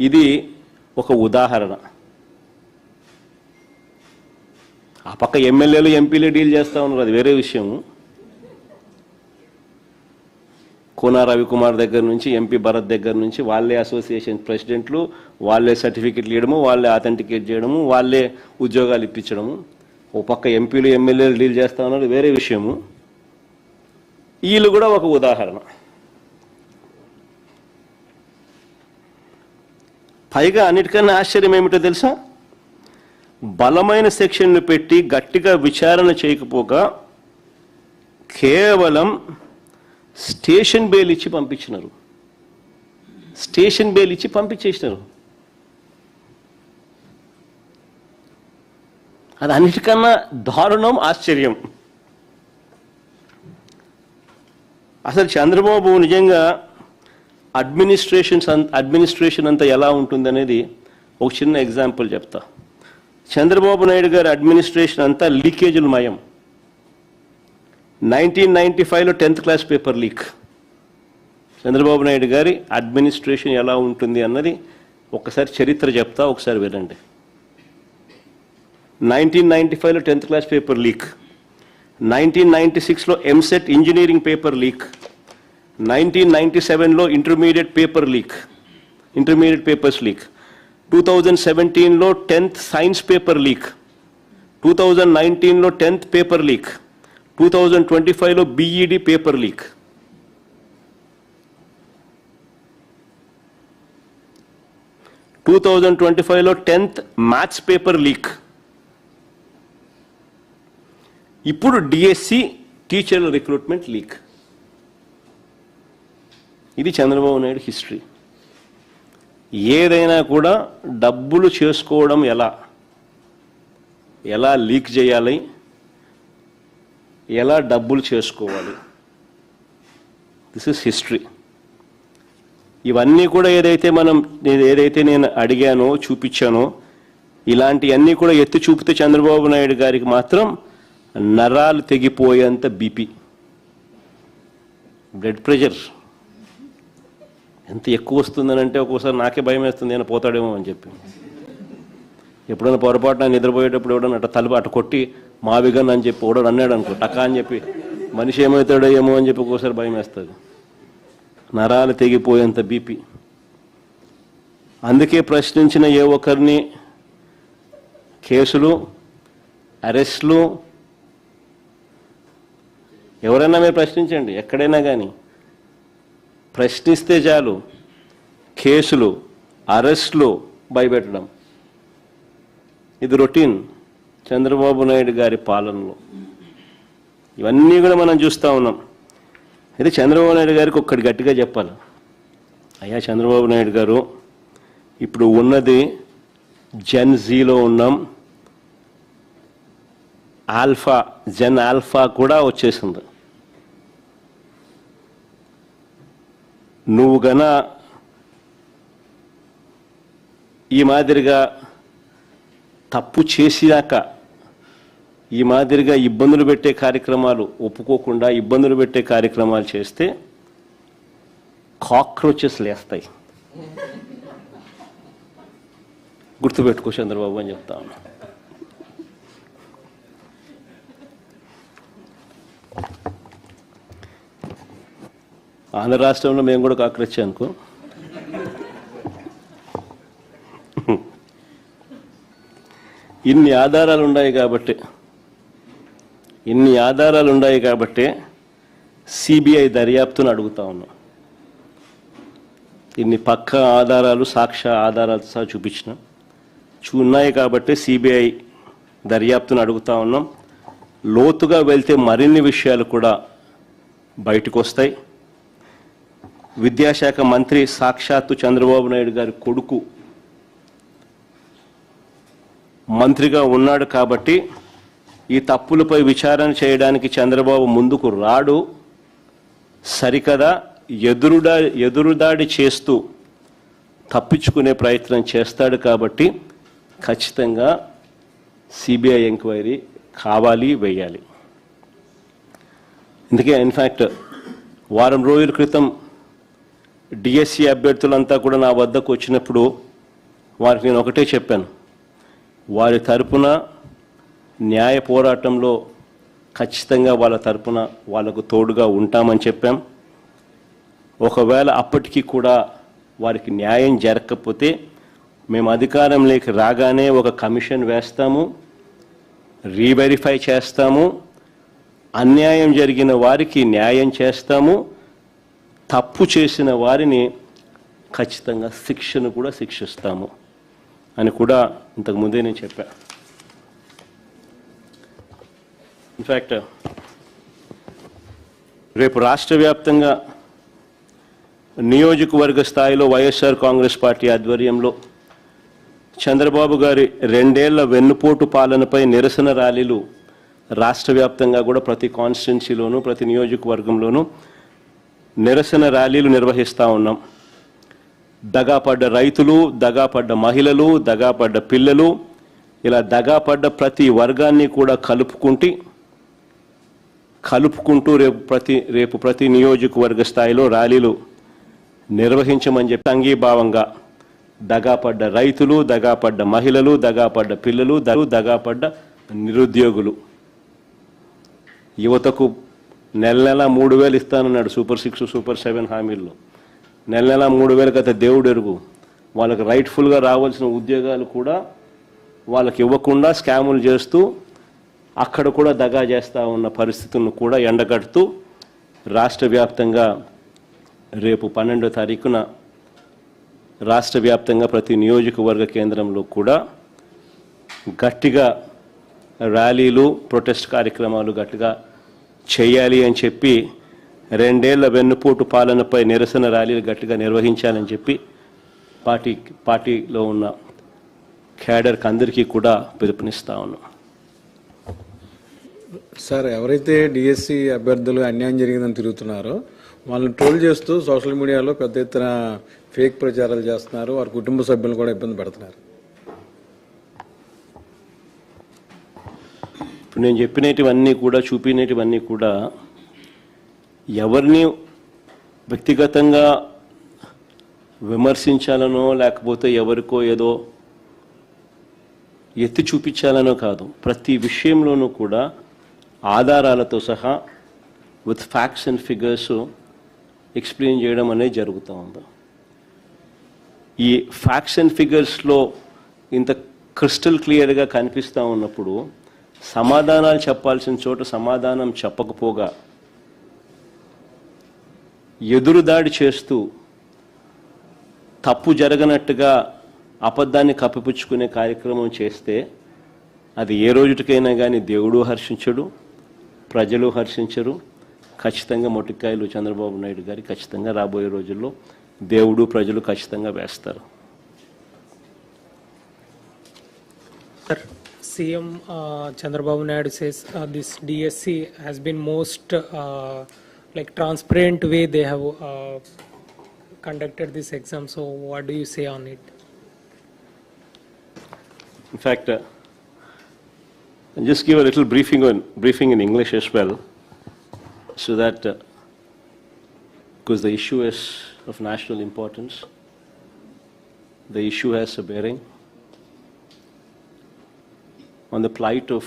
ఇది ఒక ఉదాహరణ. ఆ పక్క ఎమ్మెల్యేలు ఎంపీలు డీల్ చేస్తూ ఉన్నారు, అది వేరే విషయం. కోన రవికుమార్ దగ్గర నుంచి ఎంపీ భరత్ దగ్గర నుంచి వాళ్ళే అసోసియేషన్ ప్రెసిడెంట్లు, వాళ్ళే సర్టిఫికెట్లు ఇవ్వడము, వాళ్ళే అథెంటికేట్ చేయడము, వాళ్ళే ఉద్యోగాలు ఇప్పించడము. ఓ పక్క ఎంపీలు ఎమ్మెల్యేలు డీల్ చేస్తూ ఉన్నారు, వేరే విషయము. వీళ్ళు కూడా ఒక ఉదాహరణ. పైగా అన్నిటికన్నా ఆశ్చర్యం ఏమిటో తెలుసా? బలమైన సెక్షన్లు పెట్టి గట్టిగా విచారణ చేయకపోగా కేవలం స్టేషన్ బెయిల్ ఇచ్చి పంపించినారు. స్టేషన్ బెయిల్ ఇచ్చి పంపించేసినారు. అది అన్నిటికన్నా దారుణం, ఆశ్చర్యం. అసలు చంద్రబాబు నిజంగా అడ్మినిస్ట్రేషన్ అంతా ఎలా ఉంటుందనేది ఒక చిన్న ఎగ్జాంపుల్ చెప్తా. చంద్రబాబు నాయుడు గారి అడ్మినిస్ట్రేషన్ అంతా లీకేజీలు మయం. 1995లో 10th class paper leak. Chandrababu Naidu గారి అడ్మినిస్ట్రేషన్ ఎలా ఉంటుంది అన్నది ఒకసారి చరిత్ర చెప్తా, ఒకసారి వినండి. 1995లో 10th క్లాస్ పేపర్ లీక్, 1996లో ఎంసెట్ ఇంజనీరింగ్ పేపర్ లీక్, 1997లో ఇంటర్మీడియట్ పేపర్స్ లీక్, 2017లో 10th సైన్స్ పేపర్ లీక్, 2019లో 10th పేపర్ లీక్, 2025లో బీఈడి పేపర్ లీక్. లో 10th మ్యాథ్స్ పేపర్ లీక్. ఇప్పుడు డిఎస్సి టీచర్ల రిక్రూట్మెంట్ లీక్. ఇది చంద్రబాబు నాయుడు హిస్టరీ. ఏదైనా కూడా డబ్బులు చేసుకోవడం ఎలా లీక్ చేయాలి, ఎలా డబ్బులు చేసుకోవాలి, దిస్ ఇస్ హిస్టరీ. ఇవన్నీ కూడా ఏదైతే నేను అడిగానో చూపించానో ఇలాంటివన్నీ కూడా ఎత్తి చూపితే చంద్రబాబు నాయుడు గారికి మాత్రం నరాలు తెగిపోయేంత బీపీ, బ్లడ్ ప్రెషర్ ఎంత ఎక్కువ వస్తుందనంటే ఒక్కోసారి నాకే భయం వేస్తుంది, నేను పోతాడేమో అని చెప్పి. ఎప్పుడైనా పొరపాటున నిద్రపోయేటప్పుడు ఎవడన్నా అట్ట తలుపు అటు కొట్టి మావిగన్ అని చెప్పి ఓడని అన్నాడు అనుకో, టకా అని చెప్పి మనిషి ఏమవుతాడో ఏమో అని చెప్పి ఒక్కోసారి భయం వేస్తుంది. నరాలు తెగిపోయేంత బీపీ. అందుకే ప్రశ్నించిన ఏ ఒక్కరిని కేసులు, అరెస్టులు, ఎవరైనా మీరు ప్రశ్నించండి, ఎక్కడైనా కానీ ప్రశ్నిస్తే చాలు కేసులు, అరెస్టులు, భయపెట్టడం. ఇది రొటీన్ చంద్రబాబు నాయుడు గారి పాలనలో. ఇవన్నీ కూడా మనం చూస్తూ ఉన్నాం. అయితే చంద్రబాబు నాయుడు గారికి ఒక్కటి గట్టిగా చెప్పాలి. అయ్యా చంద్రబాబు నాయుడు గారు, ఇప్పుడు ఉన్నది జెన్ జీలో ఉన్నాం, జెన్ ఆల్ఫా కూడా వచ్చేసింది. నువ్వు గన ఈ మాదిరిగా తప్పు చేసినాక ఈ మాదిరిగా ఇబ్బందులు పెట్టే కార్యక్రమాలు ఒప్పుకోకుండా ఇబ్బందులు పెట్టే కార్యక్రమాలు చేస్తే కాక్రోచెస్ లేస్తాయి. గుర్తుపెట్టుకో చంద్రబాబు అని చెప్తా ఉన్నా. ఆంధ్ర రాష్ట్రంలో మేము కూడా కాక్రోచ్ అనుకో. ఇన్ని ఆధారాలు ఉన్నాయి కాబట్టి సిబిఐ దర్యాప్తును అడుగుతా ఉన్నాం. ఇన్ని పక్క ఆధారాలు, సాక్ష్య ఆధారాలు సహా ఉన్నాయి కాబట్టి సిబిఐ దర్యాప్తును అడుగుతా ఉన్నాం. లోతుగా వెళ్తే మరిన్ని విషయాలు కూడా బయటకు వస్తాయి. విద్యాశాఖ మంత్రి సాక్షాత్తు చంద్రబాబు నాయుడు గారి కొడుకు మంత్రిగా ఉన్నాడు కాబట్టి ఈ తప్పులపై విచారణ చేయడానికి చంద్రబాబు ముందుకు రాడు. సరికదా ఎదురుదాడి చేస్తూ తప్పించుకునే ప్రయత్నం చేస్తాడు. కాబట్టి ఖచ్చితంగా సిబిఐ ఎంక్వైరీ కావాలి, వేయాలి. అందుకే ఇన్ఫ్యాక్ట్ వారం రోజుల క్రితం డిఎస్సి అభ్యర్థులంతా కూడా నా వద్దకు వచ్చినప్పుడు వారికి నేను ఒకటే చెప్పాను, వారి తరపున న్యాయ పోరాటంలో ఖచ్చితంగా వాళ్ళ తరపున వాళ్ళకు తోడుగా ఉంటామని చెప్పాం. ఒకవేళ అప్పటికీ కూడా వారికి న్యాయం జరగకపోతే మేము అధికారంలోకి రాగానే ఒక కమిషన్ వేస్తాము, రీవెరిఫై చేస్తాము, అన్యాయం జరిగిన వారికి న్యాయం చేస్తాము, తప్పు చేసిన వారిని ఖచ్చితంగా శిక్షను కూడా శిక్షిస్తాము అని కూడా ఇంతకుముందే నేను చెప్పాను. ఇన్ఫ్యాక్ట్ రేపు రాష్ట్ర వ్యాప్తంగా నియోజకవర్గ స్థాయిలో వైఎస్ఆర్ కాంగ్రెస్ పార్టీ ఆధ్వర్యంలో చంద్రబాబు గారి 2 ఏళ్ల వెన్నుపోటు పాలనపై నిరసన ర్యాలీలు రాష్ట్ర వ్యాప్తంగా కూడా ప్రతి కాన్స్టిట్యున్సీలోనూ ప్రతి నియోజకవర్గంలోనూ నిరసన ర్యాలీలు నిర్వహిస్తూ ఉన్నాం. దగాపడ్డ రైతులు, దగాపడ్డ మహిళలు, దగాపడ్డ పిల్లలు, ఇలా దగాపడ్డ ప్రతి వర్గాన్ని కూడా కలుపుకుంటూ రేపు ప్రతి నియోజకవర్గ స్థాయిలో ర్యాలీలు నిర్వహించమని చెప్పి అంగీభావంగా దగాపడ్డ రైతులు, దగాపడ్డ మహిళలు, దగాపడ్డ పిల్లలు, దగాపడ్డ నిరుద్యోగులు, యువతకు నెల 3,000 ఇస్తానన్నాడు సూపర్ 6, సూపర్ 7 హామీల్లో. నెల 3,000 కథ దేవుడు ఎరుగు. వాళ్ళకి రైట్ఫుల్గా రావాల్సిన ఉద్యోగాలు కూడా వాళ్ళకి ఇవ్వకుండా స్కాములు చేస్తూ అక్కడ కూడా దగా చేస్తూ ఉన్న పరిస్థితులను కూడా ఎండగడుతూ రాష్ట్ర వ్యాప్తంగా రేపు 12వ తారీఖున రాష్ట్ర వ్యాప్తంగా ప్రతి నియోజకవర్గ కేంద్రంలో కూడా గట్టిగా ర్యాలీలు, ప్రొటెస్ట్ కార్యక్రమాలు గట్టిగా చేయాలి అని చెప్పి 2 ఏళ్ల వెన్నుపోటు పాలనపై నిరసన ర్యాలీలు గట్టిగా నిర్వహించాలని చెప్పి పార్టీలో ఉన్న క్యాడర్కి అందరికీ కూడా పిలుపునిస్తా ఉన్నాం. సార్, ఎవరైతే డిఎస్సి అభ్యర్థులు అన్యాయం జరిగిందని తిరుగుతున్నారో వాళ్ళని ట్రోల్ చేస్తూ సోషల్ మీడియాలో పెద్ద ఎత్తున ఫేక్ ప్రచారాలు చేస్తున్నారు, వారి కుటుంబ సభ్యులు కూడా ఇబ్బంది పెడుతున్నారు. ఇప్పుడు నేను చెప్పినటివన్నీ కూడా చూపినటివన్నీ కూడా ఎవరిని వ్యక్తిగతంగా విమర్శించాలనో లేకపోతే ఎవరికో ఏదో ఎత్తి చూపించాలనో కాదు, ప్రతి విషయంలోనూ కూడా ఆధారాలతో సహా with facts and figures explain చేయడం అనేది జరుగుతూ ఉంది. ఈ ఫ్యాక్ట్స్ అండ్ ఫిగర్స్లో ఇంత క్రిస్టల్ క్లియర్గా కనిపిస్తూ ఉన్నప్పుడు సమాధానాలు చెప్పాల్సిన చోట సమాధానం చెప్పకపోగా ఎదురుదాడి చేస్తూ తప్పు జరగనట్టుగా అబద్ధాన్ని కప్పిపుచ్చుకునే కార్యక్రమం చేస్తే అది ఏ రోజుటికైనా కానీ దేవుడు హర్షించడు, ప్రజలు హర్షించరు. ఖచ్చితంగా మొట్టికాయలు చంద్రబాబు నాయుడు గారి ఖచ్చితంగా రాబోయే రోజుల్లో దేవుడు ప్రజలు ఖచ్చితంగా వేస్తారు. Sir, CM Chandrababu Naidu says this DSC has been most like transparent way they have conducted this exam. So what do you say on it? In fact, I'll just give a little briefing in English as well, so that because the issue is of national importance, the issue has a bearing on the plight of